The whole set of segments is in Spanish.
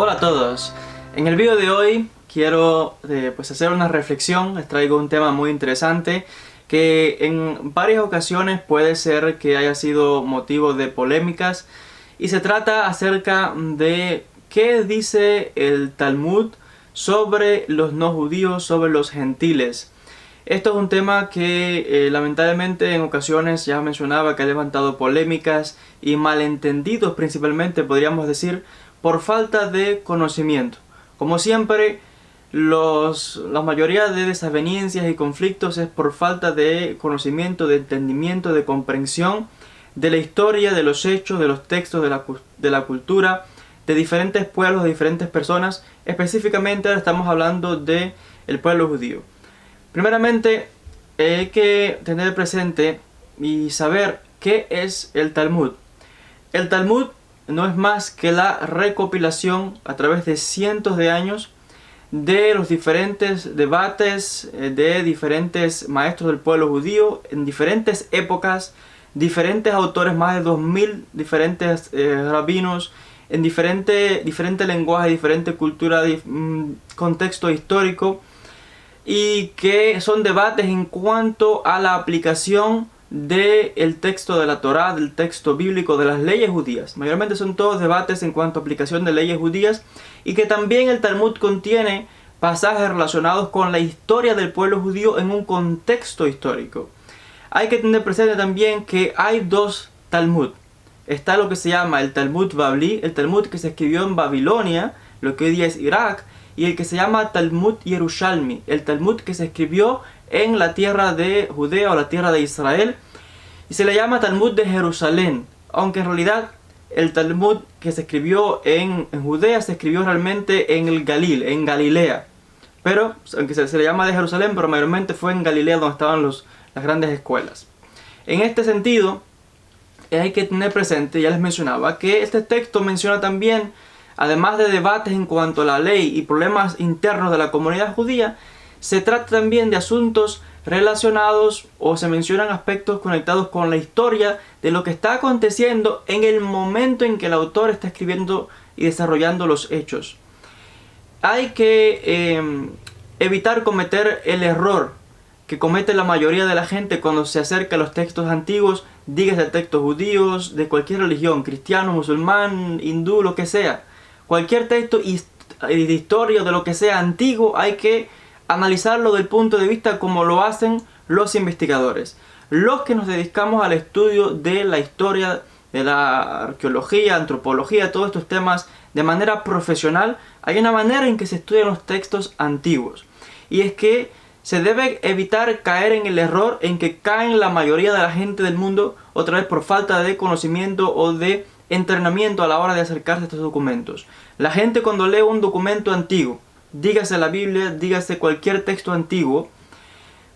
Hola a todos. En el vídeo de hoy quiero hacer una reflexión. Les traigo un tema muy interesante que en varias ocasiones puede ser que haya sido motivo de polémicas, y se trata acerca de qué dice el Talmud sobre los no judíos, sobre los gentiles. Esto es un tema que lamentablemente en ocasiones ya mencionaba que ha levantado polémicas y malentendidos, principalmente podríamos decir por falta de conocimiento. Como siempre, la mayoría de desavenencias y conflictos es por falta de conocimiento, de entendimiento, de comprensión de la historia, de los hechos, de los textos, de la cultura, de diferentes pueblos, de diferentes personas. Específicamente ahora estamos hablando del pueblo judío. Primeramente, hay que tener presente y saber qué es el Talmud. El Talmud no es más que la recopilación a través de cientos de años de los diferentes debates de diferentes maestros del pueblo judío en diferentes épocas, diferentes autores, más de 2000 diferentes rabinos, en diferente lenguaje, diferente cultura, contexto histórico, y que son debates en cuanto a la aplicación del texto de la Torá, del texto bíblico, de las leyes judías. Mayormente son todos debates en cuanto a aplicación de leyes judías, y que también el Talmud contiene pasajes relacionados con la historia del pueblo judío en un contexto histórico. Hay que tener presente también que hay dos Talmud. Está lo que se llama el Talmud Babli, el Talmud que se escribió en Babilonia, lo que hoy día es Irak, y el que se llama Talmud Yerushalmi, el Talmud que se escribió en la tierra de Judea o la tierra de Israel, y se le llama Talmud de Jerusalén, aunque en realidad el Talmud que se escribió en Judea se escribió realmente en el Galil, en Galilea, pero aunque se le llama de Jerusalén, pero mayormente fue en Galilea donde estaban las grandes escuelas. En este sentido, hay que tener presente, ya les mencionaba, que este texto menciona también, además de debates en cuanto a la ley y problemas internos de la comunidad judía, se trata también de asuntos relacionados, o se mencionan aspectos conectados con la historia de lo que está aconteciendo en el momento en que el autor está escribiendo y desarrollando los hechos. Hay que evitar cometer el error que comete la mayoría de la gente cuando se acerca a los textos antiguos, dígase textos judíos, de cualquier religión, cristiano, musulmán, hindú, lo que sea. Cualquier texto de historia o de lo que sea antiguo hay que analizarlo del punto de vista como lo hacen los investigadores. Los que nos dedicamos al estudio de la historia, de la arqueología, antropología, todos estos temas de manera profesional, hay una manera en que se estudian los textos antiguos. Y es que se debe evitar caer en el error en que caen la mayoría de la gente del mundo, otra vez por falta de conocimiento o de entrenamiento a la hora de acercarse a estos documentos. La gente cuando lee un documento antiguo, dígase la Biblia, dígase cualquier texto antiguo,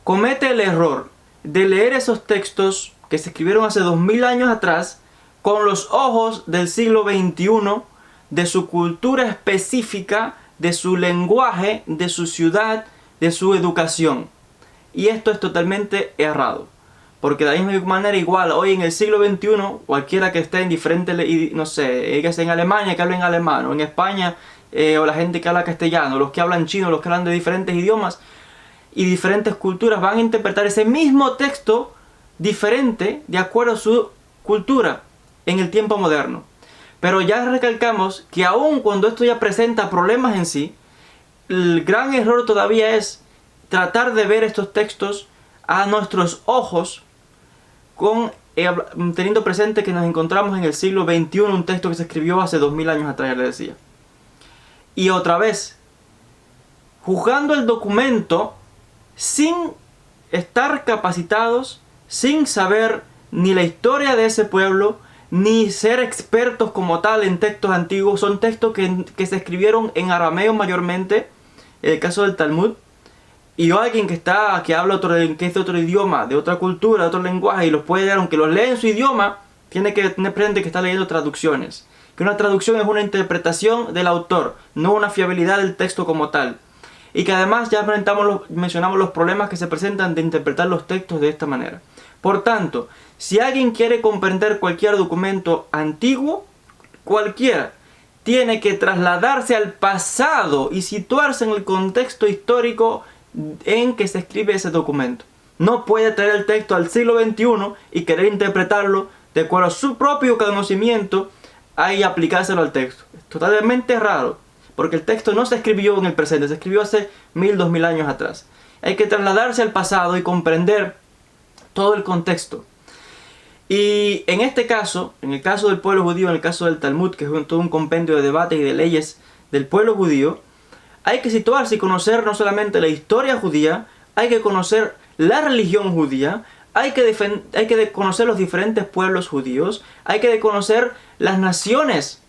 comete el error de leer esos textos que se escribieron hace 2000 años atrás con los ojos del siglo XXI, de su cultura específica, de su lenguaje, de su ciudad, de su educación. Y esto es totalmente errado, porque de la misma manera, igual hoy en el siglo XXI, cualquiera que esté en diferentes, no sé, en Alemania que hablen alemán, o en España, o la gente que habla castellano, los que hablan chino, los que hablan de diferentes idiomas y diferentes culturas, van a interpretar ese mismo texto diferente de acuerdo a su cultura en el tiempo moderno. Pero ya recalcamos que aun cuando esto ya presenta problemas en sí, el gran error todavía es tratar de ver estos textos a nuestros ojos, teniendo presente que nos encontramos en el siglo XXI, un texto que se escribió hace 2000 años atrás, ya les decía. Y otra vez, juzgando el documento sin estar capacitados, sin saber ni la historia de ese pueblo, ni ser expertos como tal en textos antiguos. Son textos que se escribieron en arameo mayormente, en el caso del Talmud, y alguien que habla que es de otro idioma, de otra cultura, de otro lenguaje, y los puede leer, aunque los lee en su idioma, tiene que tener presente que está leyendo traducciones. Que una traducción es una interpretación del autor, no una fiabilidad del texto como tal. Y que además ya mencionamos los problemas que se presentan de interpretar los textos de esta manera. Por tanto, si alguien quiere comprender cualquier documento antiguo, cualquiera, tiene que trasladarse al pasado y situarse en el contexto histórico en que se escribe ese documento. No puede traer el texto al siglo XXI y querer interpretarlo de acuerdo a su propio conocimiento y aplicárselo al texto. Es totalmente raro, porque el texto no se escribió en el presente, se escribió hace 1000, 2000 años atrás. Hay que trasladarse al pasado y comprender todo el contexto. Y en este caso, en el caso del pueblo judío, en el caso del Talmud, que es todo un compendio de debates y de leyes del pueblo judío, hay que situarse y conocer no solamente la historia judía, hay que conocer la religión judía, hay que conocer los diferentes pueblos judíos, hay que conocer las naciones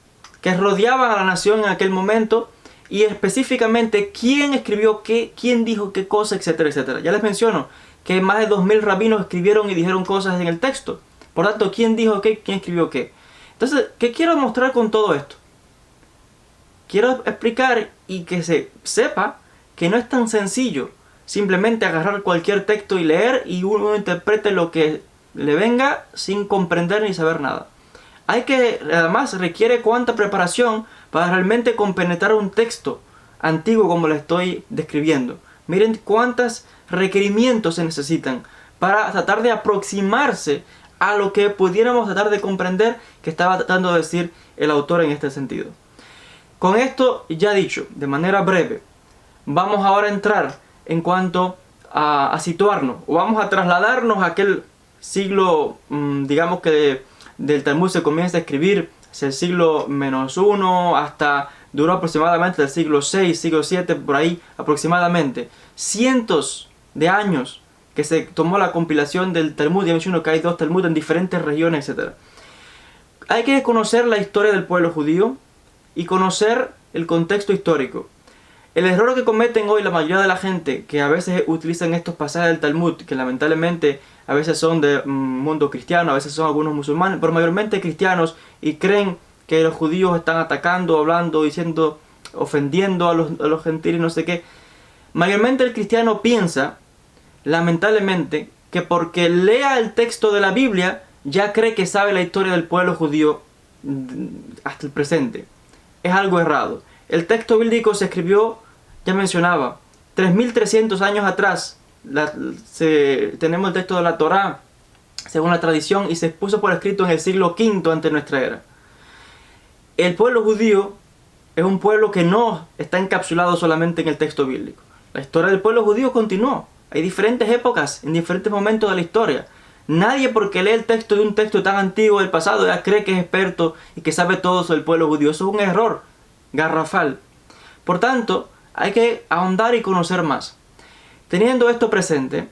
que rodeaban a la nación en aquel momento, y específicamente quién escribió qué, quién dijo qué cosa, etcétera, etcétera. Ya les menciono que más de 2000 rabinos escribieron y dijeron cosas en el texto. Por tanto, quién dijo qué, quién escribió qué. Entonces, ¿qué quiero mostrar con todo esto? Quiero explicar y que se sepa que no es tan sencillo simplemente agarrar cualquier texto y leer y uno interprete lo que le venga sin comprender ni saber nada. Además requiere cuánta preparación para realmente compenetrar un texto antiguo como lo estoy describiendo. Miren cuántos requerimientos se necesitan para tratar de aproximarse a lo que pudiéramos tratar de comprender que estaba tratando de decir el autor en este sentido. Con esto ya dicho, de manera breve, vamos ahora a entrar en cuanto a situarnos, o vamos a trasladarnos a aquel siglo, digamos que del Talmud se comienza a escribir hacia el siglo -1 hasta duró aproximadamente del siglo VI, siglo VII, por ahí aproximadamente. Cientos de años que se tomó la compilación del Talmud. Ya menciono que hay 2 Talmud en diferentes regiones, etc. Hay que conocer la historia del pueblo judío y conocer el contexto histórico. El error que cometen hoy la mayoría de la gente que a veces utilizan estos pasajes del Talmud, que lamentablemente a veces son de mundo cristiano, a veces son algunos musulmanes, pero mayormente cristianos, y creen que los judíos están atacando, hablando, diciendo, ofendiendo a los gentiles, no sé qué. Mayormente el cristiano piensa, lamentablemente, que porque lea el texto de la Biblia ya cree que sabe la historia del pueblo judío hasta el presente. Es algo errado. El texto bíblico se escribió, ya mencionaba, 3300 años atrás. Tenemos el texto de la Torá, según la tradición, y se puso por escrito en el siglo V antes de nuestra era. El pueblo judío es un pueblo que no está encapsulado solamente en el texto bíblico. La historia del pueblo judío continuó. Hay diferentes épocas, en diferentes momentos de la historia. Nadie porque lee el texto de un texto tan antiguo del pasado ya cree que es experto y que sabe todo sobre el pueblo judío. Eso es un error garrafal. Por tanto, hay que ahondar y conocer más. Teniendo esto presente,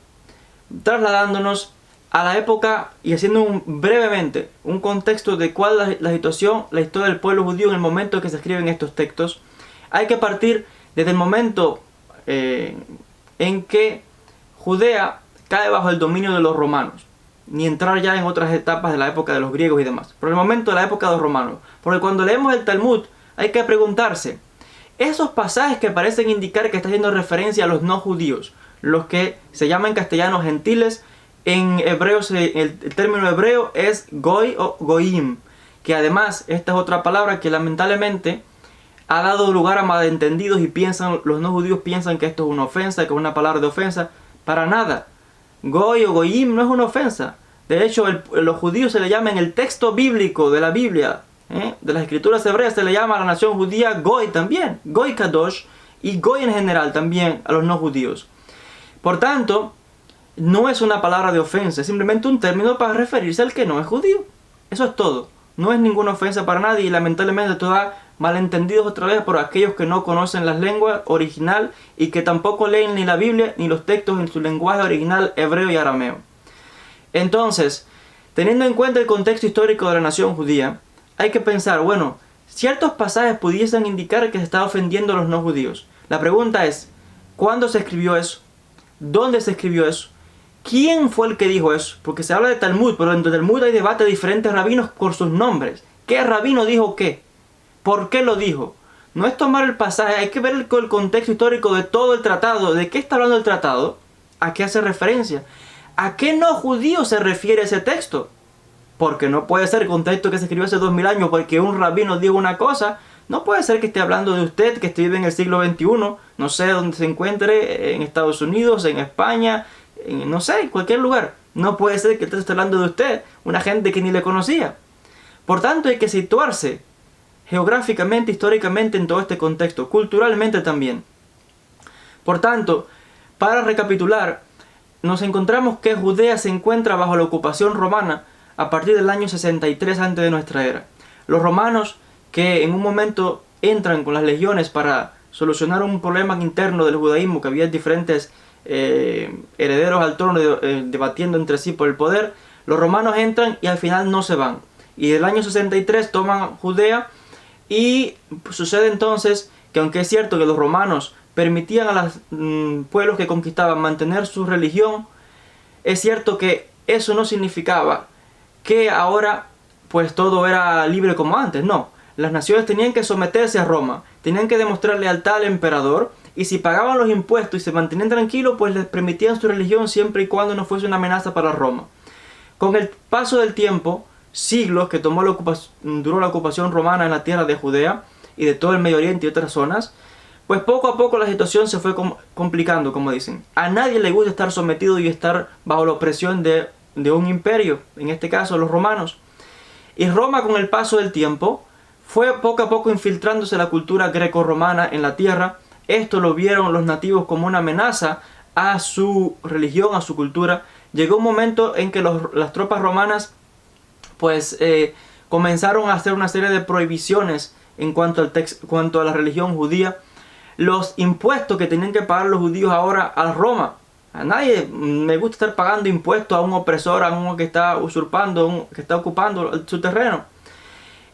trasladándonos a la época y haciendo brevemente un contexto de cuál es la situación, la historia del pueblo judío en el momento en que se escriben estos textos, hay que partir desde el momento en que Judea cae bajo el dominio de los romanos, ni entrar ya en otras etapas de la época de los griegos y demás, pero el momento de la época de los romanos. Porque cuando leemos el Talmud hay que preguntarse, esos pasajes que parecen indicar que está haciendo referencia a los no judíos, los que se llaman en castellano gentiles, en hebreo el término hebreo es goy o goim, que además esta es otra palabra que lamentablemente ha dado lugar a malentendidos y los no judíos piensan que esto es una ofensa, que es una palabra de ofensa. Para nada. Goy o goyim no es una ofensa. De hecho, los judíos se le llama en el texto bíblico de la Biblia, de las escrituras hebreas, se le llama a la nación judía goy también, goy kadosh, y goy en general también a los no judíos. Por tanto, no es una palabra de ofensa, es simplemente un término para referirse al que no es judío. Eso es todo. No es ninguna ofensa para nadie y lamentablemente esto da malentendidos otra vez por aquellos que no conocen la lengua original y que tampoco leen ni la Biblia ni los textos en su lenguaje original hebreo y arameo. Entonces, teniendo en cuenta el contexto histórico de la nación judía, hay que pensar, bueno, ciertos pasajes pudiesen indicar que se está ofendiendo a los no judíos. La pregunta es, ¿cuándo se escribió eso? ¿Dónde se escribió eso? ¿Quién fue el que dijo eso? Porque se habla de Talmud, pero dentro del Talmud hay debate de diferentes rabinos por sus nombres. ¿Qué rabino dijo qué? ¿Por qué lo dijo? No es tomar el pasaje, hay que ver el contexto histórico de todo el tratado. ¿De qué está hablando el tratado? ¿A qué hace referencia? ¿A qué no judío se refiere ese texto? Porque no puede ser el contexto que se escribió hace 2000 años porque un rabino dijo una cosa, No puede ser que esté hablando de usted, que esté en el siglo XXI, no sé dónde se encuentre, en Estados Unidos, en España, no sé, en cualquier lugar. No puede ser que esté hablando de usted, una gente que ni le conocía. Por tanto, hay que situarse geográficamente, históricamente en todo este contexto, culturalmente también. Por tanto, para recapitular, nos encontramos que Judea se encuentra bajo la ocupación romana a partir del año 63 antes de nuestra era. Los romanos, que en un momento entran con las legiones para solucionar un problema interno del judaísmo, que había diferentes herederos al trono debatiendo entre sí por el poder, los romanos entran y al final no se van. Y el año 63 toman Judea y sucede entonces que, aunque es cierto que los romanos permitían a los pueblos que conquistaban mantener su religión, es cierto que eso no significaba que ahora pues todo era libre como antes. No, las naciones tenían que someterse a Roma, tenían que demostrar lealtad al emperador, y si pagaban los impuestos y se mantenían tranquilos, pues les permitían su religión siempre y cuando no fuese una amenaza para Roma. Con el paso del tiempo, siglos que duró la ocupación romana en la tierra de Judea y de todo el Medio Oriente y otras zonas, pues poco a poco la situación se fue complicando, como dicen. A nadie le gusta estar sometido y estar bajo la opresión de un imperio, en este caso los romanos. Y Roma, con el paso del tiempo, fue poco a poco infiltrándose la cultura greco-romana en la tierra. Esto lo vieron los nativos como una amenaza a su religión, a su cultura. Llegó un momento en que las tropas romanas pues comenzaron a hacer una serie de prohibiciones en cuanto a la religión judía. Los impuestos que tenían que pagar los judíos ahora a Roma. A nadie me gusta estar pagando impuestos a un opresor, a uno que está usurpando, que está ocupando su terreno.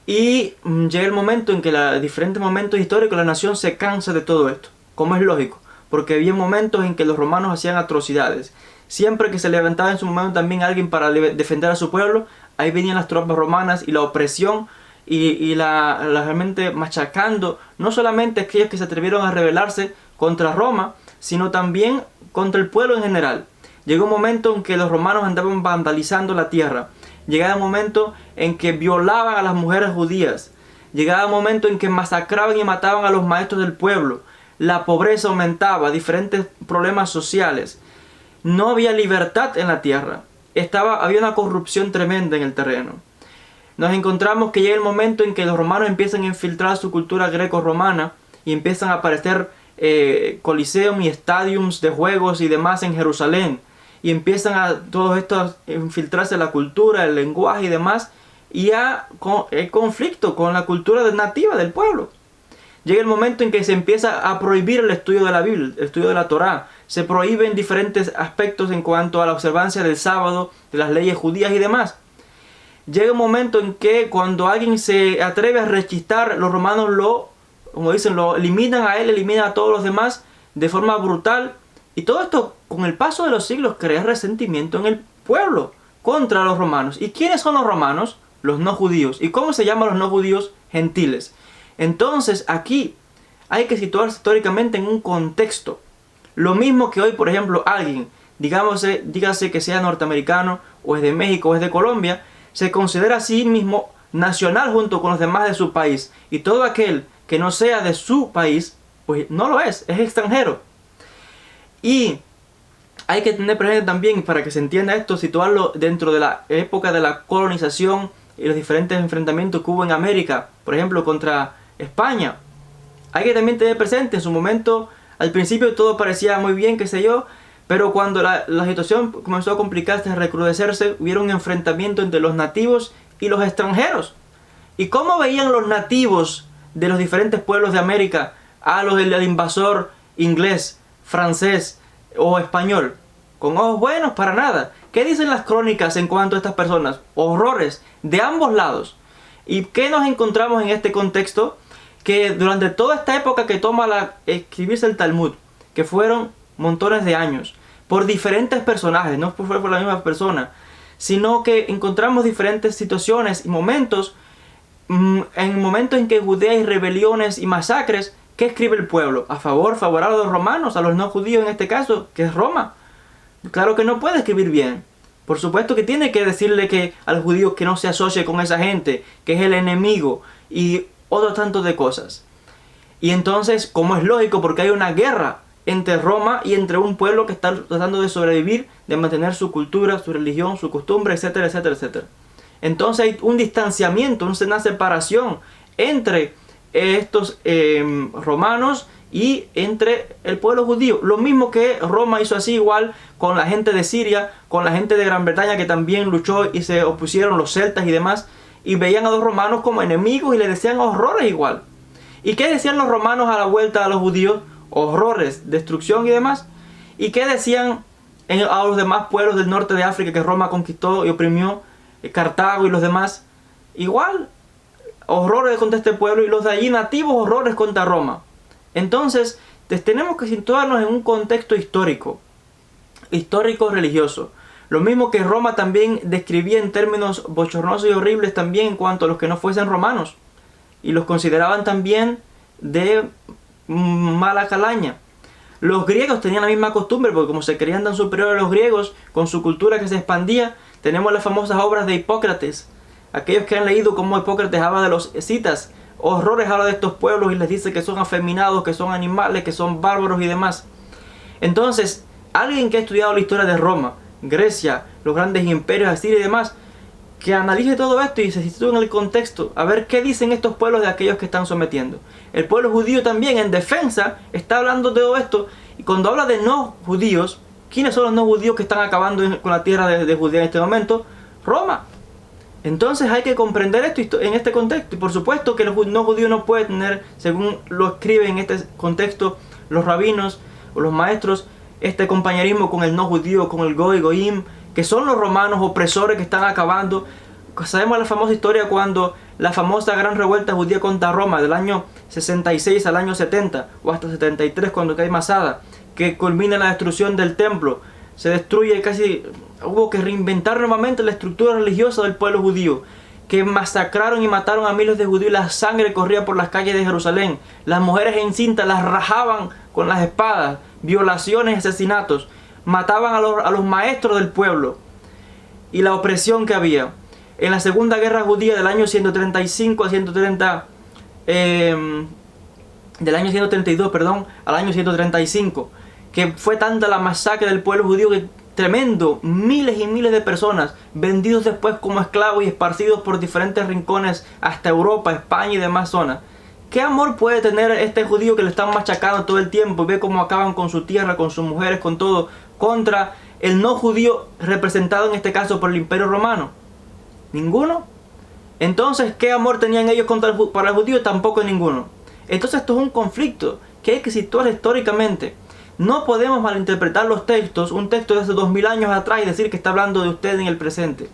Y llega el momento en que en diferentes momentos históricos la nación se cansa de todo esto, como es lógico, porque había momentos en que los romanos hacían atrocidades. Siempre que se levantaba en su momento también alguien para defender a su pueblo, ahí venían las tropas romanas y la opresión y la realmente machacando, no solamente aquellos que se atrevieron a rebelarse contra Roma, sino también contra el pueblo en general. Llegó un momento en que los romanos andaban vandalizando la tierra. Llegaba un momento en que violaban a las mujeres judías. Llegaba un momento en que masacraban y mataban a los maestros del pueblo. La pobreza aumentaba, diferentes problemas sociales. No había libertad en la tierra. Había una corrupción tremenda en el terreno. Nos encontramos que llega el momento en que los romanos empiezan a infiltrar su cultura greco-romana y empiezan a aparecer coliseum y estadios de juegos y demás en Jerusalén. Y empiezan a todos estos infiltrarse la cultura, el lenguaje y demás, y el conflicto con la cultura nativa del pueblo. Llega el momento en que se empieza a prohibir el estudio de la Biblia, el estudio de la Torá. Se prohíben diferentes aspectos en cuanto a la observancia del sábado, de las leyes judías y demás. Llega un momento en que cuando alguien se atreve a rechistar, los romanos como dicen, lo eliminan a él, eliminan a todos los demás de forma brutal. Y todo esto, con el paso de los siglos, crea resentimiento en el pueblo contra los romanos. ¿Y quiénes son los romanos? Los no judíos. ¿Y cómo se llaman los no judíos? Gentiles. Entonces, aquí hay que situarse históricamente en un contexto. Lo mismo que hoy, por ejemplo, alguien, dígase que sea norteamericano, o es de México, o es de Colombia, se considera a sí mismo nacional junto con los demás de su país. Y todo aquel que no sea de su país, pues no lo es extranjero. Y hay que tener presente también, para que se entienda esto, situarlo dentro de la época de la colonización y los diferentes enfrentamientos que hubo en América, por ejemplo, contra España. Hay que también tener presente, en su momento, al principio todo parecía muy bien, qué sé yo, pero cuando la situación comenzó a complicarse, a recrudecerse, hubo un enfrentamiento entre los nativos y los extranjeros. ¿Y cómo veían los nativos de los diferentes pueblos de América a los del invasor inglés, francés o español? Con ojos buenos, para nada. ¿Qué dicen las crónicas en cuanto a estas personas? Horrores de ambos lados. ¿Y qué nos encontramos en este contexto? Que durante toda esta época que toma escribirse el Talmud, que fueron montones de años, por diferentes personajes, no fue por la misma persona, sino que encontramos diferentes situaciones y momentos, en momentos en que Judea hay rebeliones y masacres. ¿Qué escribe el pueblo? Favorable a los romanos, a los no judíos en este caso, que es Roma. Claro que no puede escribir bien. Por supuesto que tiene que decirle que al judío que no se asocie con esa gente, que es el enemigo. Y otro tanto de cosas. Y entonces, como es lógico, porque hay una guerra entre Roma y entre un pueblo que está tratando de sobrevivir, de mantener su cultura, su religión, su costumbre, etcétera, etcétera, etcétera. Entonces hay un distanciamiento, una separación entre estos romanos y entre el pueblo judío. Lo mismo que Roma hizo así igual con la gente de Siria, con la gente de Gran Bretaña que también luchó y se opusieron, los celtas y demás, y veían a los romanos como enemigos y les decían horrores igual. ¿Y qué decían los romanos a la vuelta a los judíos? Horrores, destrucción y demás. ¿Y qué decían a los demás pueblos del norte de África que Roma conquistó y oprimió? Cartago y los demás. Igual, horrores contra este pueblo, y los de allí nativos horrores contra Roma. Entonces, tenemos que situarnos en un contexto histórico religioso. Lo mismo que Roma también describía en términos bochornosos y horribles también en cuanto a los que no fuesen romanos. Y los consideraban también de mala calaña. Los griegos tenían la misma costumbre, porque como se creían tan superiores a los griegos, con su cultura que se expandía, tenemos las famosas obras de Hipócrates. Aquellos que han leído cómo Hipócrates habla de los escitas, horrores habla de estos pueblos y les dice que son afeminados, que son animales, que son bárbaros y demás. Entonces, alguien que ha estudiado la historia de Roma, Grecia, los grandes imperios, Asiria y demás, que analice todo esto y se sitúe en el contexto, a ver qué dicen estos pueblos de aquellos que están sometiendo. El pueblo judío también, en defensa, está hablando de todo esto, y cuando habla de no judíos, ¿quiénes son los no judíos que están acabando con la tierra de Judea en este momento? Roma. Entonces hay que comprender esto en este contexto, y por supuesto que el no judío no puede tener, según lo escriben en este contexto los rabinos o los maestros, este compañerismo con el no judío, con el Goy, Goim, que son los romanos opresores que están acabando. Sabemos la famosa historia cuando la famosa gran revuelta judía contra Roma del año 66 al año 70 o hasta 73 cuando cae Masada, que culmina la destrucción del templo. Se destruye casi, hubo que reinventar nuevamente la estructura religiosa del pueblo judío, que masacraron y mataron a miles de judíos, la sangre corría por las calles de Jerusalén, las mujeres encintas las rajaban con las espadas, violaciones y asesinatos, mataban a los maestros del pueblo, y la opresión que había. En la Segunda Guerra Judía del año 135 al 130, del año 132, perdón, al año 135, que fue tanta la masacre del pueblo judío que tremendo, miles y miles de personas vendidos después como esclavos y esparcidos por diferentes rincones hasta Europa, España y demás zonas. ¿Qué amor puede tener este judío que le están machacando todo el tiempo y ve cómo acaban con su tierra, con sus mujeres, con todo, contra el no judío representado en este caso por el Imperio Romano? Ninguno. Entonces, ¿qué amor tenían ellos para el judío? Tampoco ninguno. Entonces esto es un conflicto que hay que situar históricamente. No podemos malinterpretar los textos, un texto de hace 2000 años atrás, y decir que está hablando de usted en el presente.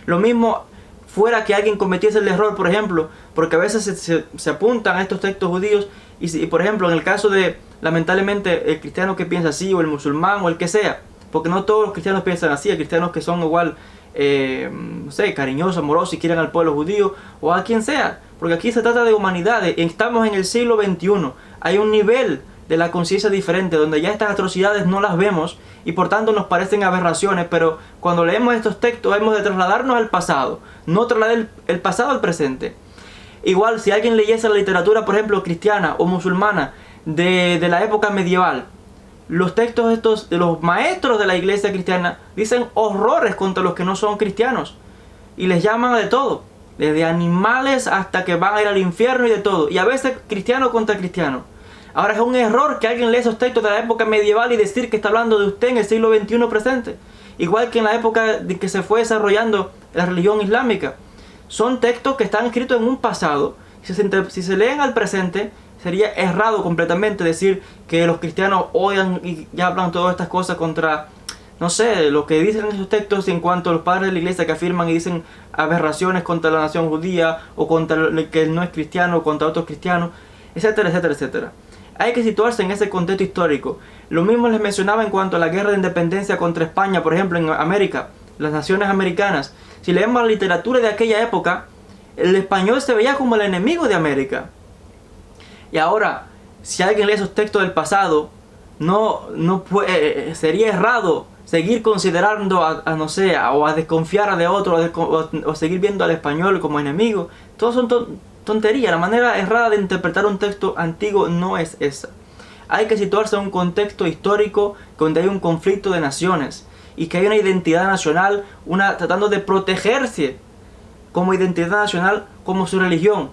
Lo mismo fuera que alguien cometiese el error, por ejemplo, porque a veces se apuntan a estos textos judíos y por ejemplo, en el caso de, lamentablemente, el cristiano que piensa así, o el musulmán, o el que sea, porque no todos los cristianos piensan así, hay cristianos que son igual, no sé, cariñosos, amorosos y quieren al pueblo judío, o a quien sea, porque aquí se trata de humanidad, estamos en el siglo XXI, hay un nivel de la conciencia diferente, donde ya estas atrocidades no las vemos y por tanto nos parecen aberraciones, pero cuando leemos estos textos hemos de trasladarnos al pasado, no trasladar el pasado al presente. Igual si alguien leyese la literatura, por ejemplo, cristiana o musulmana de la época medieval, los textos estos de los maestros de la iglesia cristiana dicen horrores contra los que no son cristianos y les llaman de todo, desde animales hasta que van a ir al infierno y de todo, y a veces cristiano contra cristiano. Ahora es un error que alguien lea esos textos de la época medieval y decir que está hablando de usted en el siglo XXI presente. Igual que en la época de que se fue desarrollando la religión islámica. Son textos que están escritos en un pasado. Si se leen al presente, sería errado completamente decir que los cristianos odian y hablan todas estas cosas contra, no sé, lo que dicen en esos textos en cuanto a los padres de la iglesia que afirman y dicen aberraciones contra la nación judía o contra el que no es cristiano o contra otros cristianos, etcétera, etcétera, etcétera. Hay que situarse en ese contexto histórico. Lo mismo les mencionaba en cuanto a la guerra de independencia contra España, por ejemplo, en América, las naciones americanas. Si leemos la literatura de aquella época, el español se veía como el enemigo de América. Y ahora, si alguien lee esos textos del pasado, no puede, sería errado seguir considerando no sé, o a desconfiar de otro, o seguir viendo al español como enemigo. Todos tontería. La manera errada de interpretar un texto antiguo no es esa. Hay que situarse en un contexto histórico donde hay un conflicto de naciones y que hay una identidad nacional, tratando de protegerse como identidad nacional, como su religión.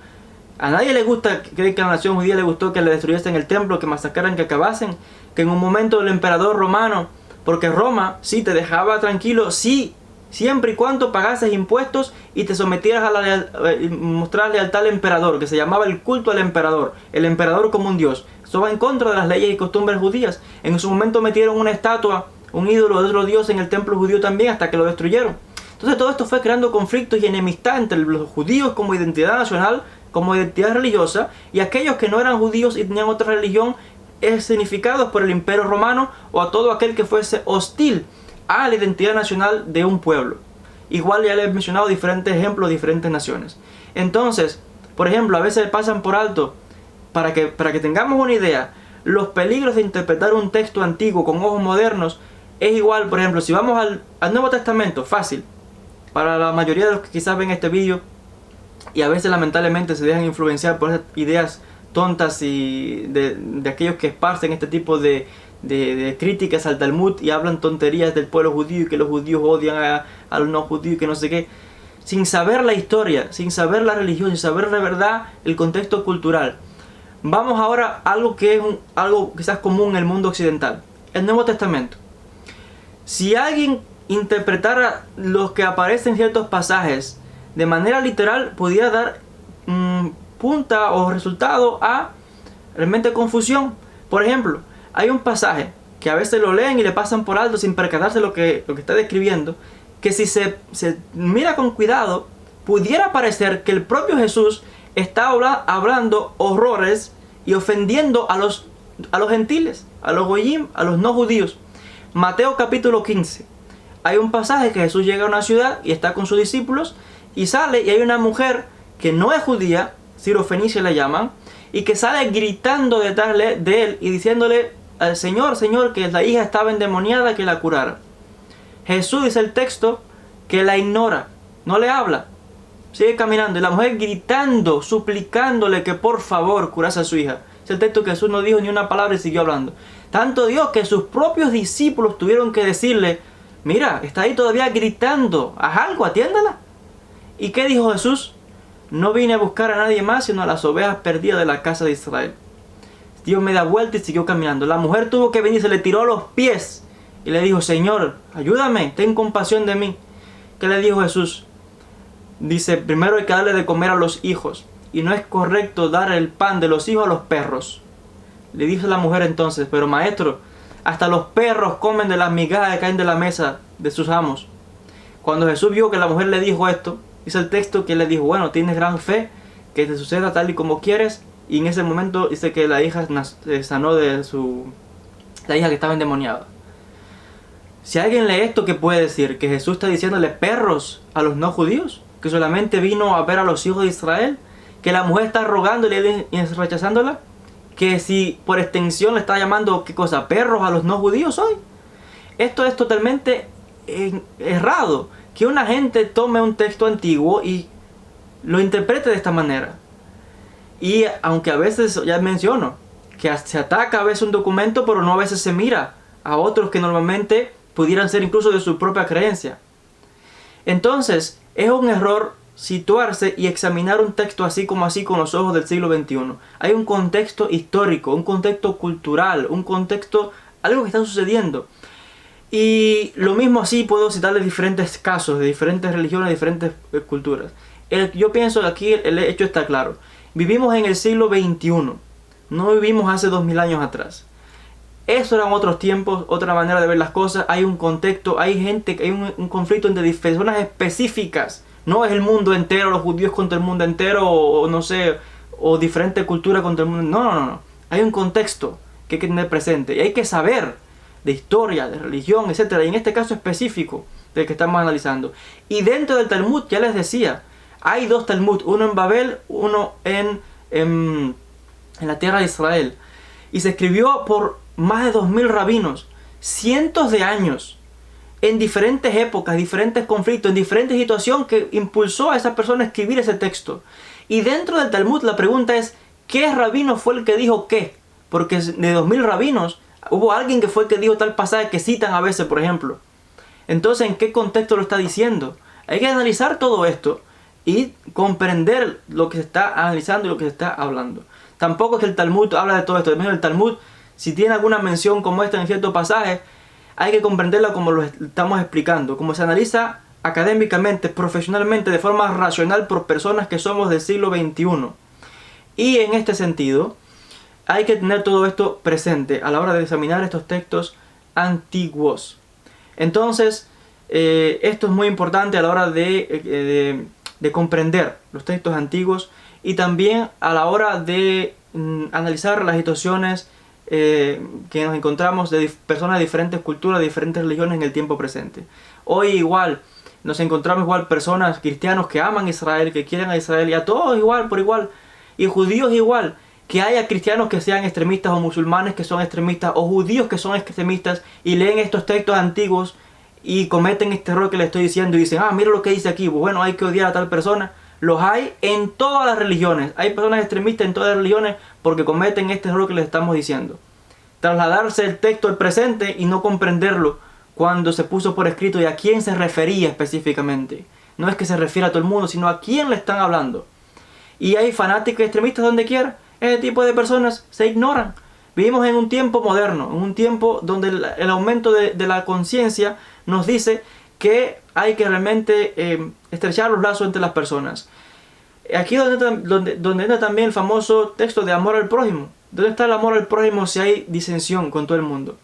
A nadie le gusta, cree que a la nación judía le gustó que le destruyesen el templo, que masacraran, que acabasen, que en un momento el emperador romano, porque Roma sí te dejaba tranquilo, sí, siempre y cuando pagases impuestos y te sometieras a mostrar lealtad al emperador, que se llamaba el culto al emperador, el emperador como un dios. Eso va en contra de las leyes y costumbres judías. En su momento metieron una estatua, un ídolo de otro dios en el templo judío también, hasta que lo destruyeron. Entonces todo esto fue creando conflictos y enemistad entre los judíos como identidad nacional, como identidad religiosa, y aquellos que no eran judíos y tenían otra religión, significados por el imperio romano, o a todo aquel que fuese hostil a la identidad nacional de un pueblo. Igual ya les he mencionado diferentes ejemplos de diferentes naciones. Entonces, por ejemplo, a veces pasan por alto, para que tengamos una idea, los peligros de interpretar un texto antiguo con ojos modernos. Es igual, por ejemplo, si vamos al Nuevo Testamento, fácil, para la mayoría de los que quizás ven este vídeo, y a veces lamentablemente se dejan influenciar por esas ideas tontas y de aquellos que esparcen este tipo de críticas al Talmud y hablan tonterías del pueblo judío y que los judíos odian a los no judíos y que no sé qué, sin saber la historia, sin saber la religión, sin saber de verdad el contexto cultural. Vamos ahora a algo que es algo quizás común en el mundo occidental, el Nuevo Testamento. Si alguien interpretara los que aparecen en ciertos pasajes de manera literal, podría dar punta o resultado a realmente confusión. Por ejemplo, hay un pasaje que a veces lo leen y le pasan por alto sin percatarse lo que está describiendo, que si se mira con cuidado, pudiera parecer que el propio Jesús está hablando horrores y ofendiendo a los gentiles, a los goyim, a los no judíos. Mateo capítulo 15. Hay un pasaje que Jesús llega a una ciudad y está con sus discípulos y sale y hay una mujer que no es judía, Sirofenicia la llaman, y que sale gritando detrás de él y diciéndole al Señor, que la hija estaba endemoniada, que la curara. Jesús, dice el texto, que la ignora, no le habla, sigue caminando y la mujer gritando, suplicándole que por favor curase a su hija. Es el texto que Jesús no dijo ni una palabra y siguió hablando. Tanto Dios que sus propios discípulos tuvieron que decirle, mira, está ahí todavía gritando, haz algo, atiéndala. ¿Y qué dijo Jesús? No vine a buscar a nadie más sino a las ovejas perdidas de la casa de Israel. Dios me da vuelta y siguió caminando. La mujer tuvo que venir, se le tiró a los pies y le dijo, Señor, ayúdame, ten compasión de mí. ¿Qué le dijo Jesús? Dice, primero hay que darle de comer a los hijos y no es correcto dar el pan de los hijos a los perros. Le dijo la mujer entonces, pero maestro, hasta los perros comen de las migajas que caen de la mesa de sus amos. Cuando Jesús vio que la mujer le dijo esto, dice el texto que le dijo, bueno, tienes gran fe, que te suceda tal y como quieres. Y en ese momento dice que la hija sanó de la hija que estaba endemoniada. Si alguien lee esto, ¿qué puede decir? ¿Que Jesús está diciéndole perros a los no judíos? ¿Que solamente vino a ver a los hijos de Israel? ¿Que la mujer está rogándole y rechazándola? ¿Que si por extensión le está llamando, qué cosa, perros a los no judíos hoy? Esto es totalmente errado. Que una gente tome un texto antiguo y lo interprete de esta manera. Y aunque a veces, ya menciono, que se ataca a veces un documento, pero no a veces se mira a otros que normalmente pudieran ser incluso de su propia creencia. Entonces, es un error situarse y examinar un texto así con los ojos del siglo XXI. Hay un contexto histórico, un contexto cultural, un contexto, algo que está sucediendo. Y lo mismo así puedo citarles diferentes casos de diferentes religiones, diferentes culturas. Yo pienso que aquí el hecho está claro. Vivimos en el siglo XXI, no vivimos hace 2000 años atrás. Eso eran otros tiempos, otra manera de ver las cosas. Hay un contexto, hay gente, hay un conflicto entre personas específicas. No es el mundo entero, los judíos contra el mundo entero, o no sé, o diferente cultura contra el mundo. No. Hay un contexto que hay que tener presente y hay que saber de historia, de religión, etc. Y en este caso específico del que estamos analizando. Y dentro del Talmud, ya les decía, hay dos Talmud, uno en Babel, uno en la tierra de Israel. Y se escribió por más de 2000 rabinos, cientos de años, en diferentes épocas, diferentes conflictos, en diferentes situaciones que impulsó a esa persona a escribir ese texto. Y dentro del Talmud la pregunta es, ¿qué rabino fue el que dijo qué? Porque de 2000 rabinos hubo alguien que fue el que dijo tal pasaje que citan a veces, por ejemplo. Entonces, ¿en qué contexto lo está diciendo? Hay que analizar todo esto y comprender lo que se está analizando y lo que se está hablando. Tampoco es que el Talmud habla de todo esto. El Talmud, si tiene alguna mención como esta en cierto pasaje, hay que comprenderla como lo estamos explicando, como se analiza académicamente, profesionalmente, de forma racional por personas que somos del siglo XXI. Y en este sentido, hay que tener todo esto presente a la hora de examinar estos textos antiguos. Entonces, esto es muy importante a la hora de comprender los textos antiguos y también a la hora de analizar las situaciones que nos encontramos de personas de diferentes culturas, de diferentes religiones en el tiempo presente. Hoy igual nos encontramos igual personas cristianos que aman a Israel, que quieren a Israel, y a todos igual por igual, y judíos igual, que haya cristianos que sean extremistas o musulmanes que son extremistas o judíos que son extremistas y leen estos textos antiguos y cometen este error que les estoy diciendo y dicen, mira lo que dice aquí, bueno, hay que odiar a tal persona. Los hay en todas las religiones, hay personas extremistas en todas las religiones porque cometen este error que les estamos diciendo. Trasladarse el texto al presente y no comprenderlo cuando se puso por escrito y a quién se refería específicamente. No es que se refiere a todo el mundo, sino a quién le están hablando. Y hay fanáticos extremistas donde quiera. Ese tipo de personas se ignoran. Vivimos en un tiempo moderno, en un tiempo donde el aumento de la conciencia nos dice que hay que realmente estrechar los lazos entre las personas. Aquí donde entra también el famoso texto de amor al prójimo. ¿Dónde está el amor al prójimo si hay disensión con todo el mundo?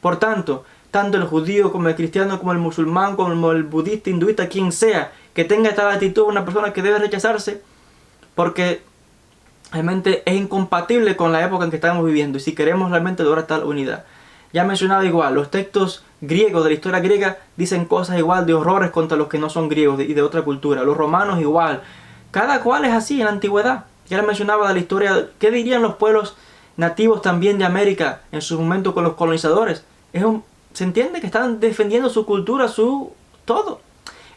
Por tanto, tanto el judío como el cristiano, como el musulmán, como el budista, hinduista, quien sea, que tenga esta actitud, una persona que debe rechazarse, porque realmente es incompatible con la época en que estamos viviendo y si queremos realmente lograr tal unidad. Ya mencionado igual, los textos griegos de la historia griega dicen cosas igual de horrores contra los que no son griegos y de otra cultura. Los romanos igual. Cada cual es así en la antigüedad. Ya les mencionaba de la historia, ¿qué dirían los pueblos nativos también de América en su momento con los colonizadores? Se entiende que están defendiendo su cultura, su todo.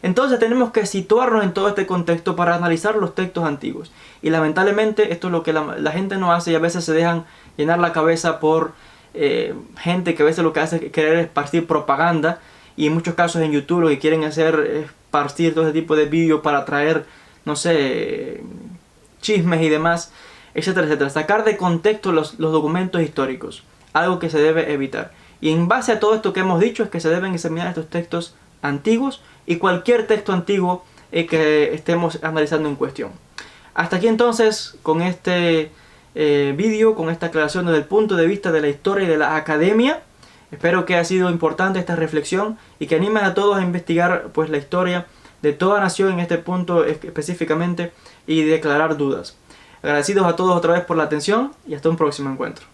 Entonces tenemos que situarnos en todo este contexto para analizar los textos antiguos. Y lamentablemente esto es lo que la gente no hace y a veces se dejan llenar la cabeza por gente que a veces lo que hace es querer esparcir propaganda. Y en muchos casos en YouTube lo que quieren hacer es esparcir todo ese tipo de vídeos para traer, no sé, chismes y demás, etcétera, etcétera. Sacar de contexto los documentos históricos. Algo que se debe evitar. Y en base a todo esto que hemos dicho es que se deben examinar estos textos antiguos y cualquier texto antiguo que estemos analizando en cuestión. Hasta aquí entonces con este vídeo, con esta aclaración desde el punto de vista de la historia y de la academia. Espero que haya sido importante esta reflexión y que animen a todos a investigar pues la historia de toda nación en este punto específicamente y declarar dudas. Agradecidos a todos otra vez por la atención y hasta un próximo encuentro.